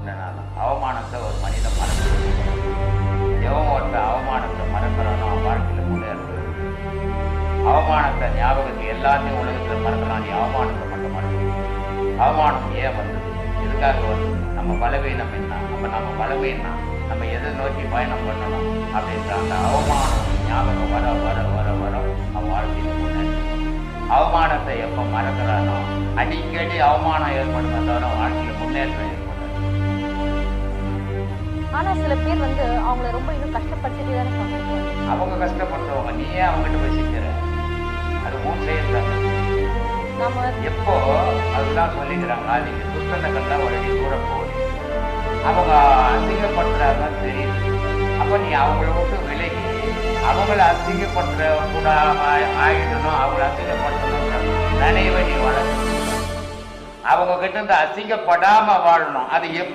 சொன்னேன். அவமானத்தை ஒரு மனிதன் மறக்கிறது. எவன் ஒருத்தன் அவமானத்தை மறக்கிறானோ அவன் வாழ்க்கையில் முன்னேறது. அவமானத்தை ஞாபகத்தை எல்லாத்தையும் உலகத்தில் மறக்கிறான், நீ அவமானத்தை மட்டும் மறக்கிறது. அவமானம் ஏன் வந்தது, எதுக்காக வந்தது, நம்ம பலவீனம் என்ன, நம்ம பலவீனம் நம்ம எதை நோக்கி பயணம் பண்ணணும் அப்படின்ற அந்த அவமானம் ஞாபகம் வர வர வர வர அவன் வாழ்க்கையில் முன்னேற்றம். அவமானத்தை எப்போ மறக்கிறானோ அடிக்கடி அவமானம் ஏற்படுமே தவிர வாழ்க்கையில் முன்னேற்றம் ஏற்படும். ஆனா சில பேர் அவங்கள ரொம்ப இன்னும் கஷ்டப்பட்டுட்டு தானே சொல்றாங்க. அவங்க கஷ்டப்படுறவங்க, நீயே அவங்ககிட்ட போய் சிக்கிற, அது உன் செயல். நம்ம எப்போ அதுதான் சொல்லிக்கிறாங்க, நீங்க துஷ்டத்தை கண்டா உடனே தூர போகுது. அவங்க அசிங்கப்படுத்துறாங்கன்னு தெரியுது. அப்ப நீ அவங்கள விட்டு விலகி அவங்கள அசிங்கப்படுத்துற கூட ஆயிடணும், அவங்கள அசிங்கப்படுத்தணும் நினைவை நீ வளர்க்கணும். அவங்க கிட்ட இருந்து அசிங்கப்படாம வாழணும். அது எப்படி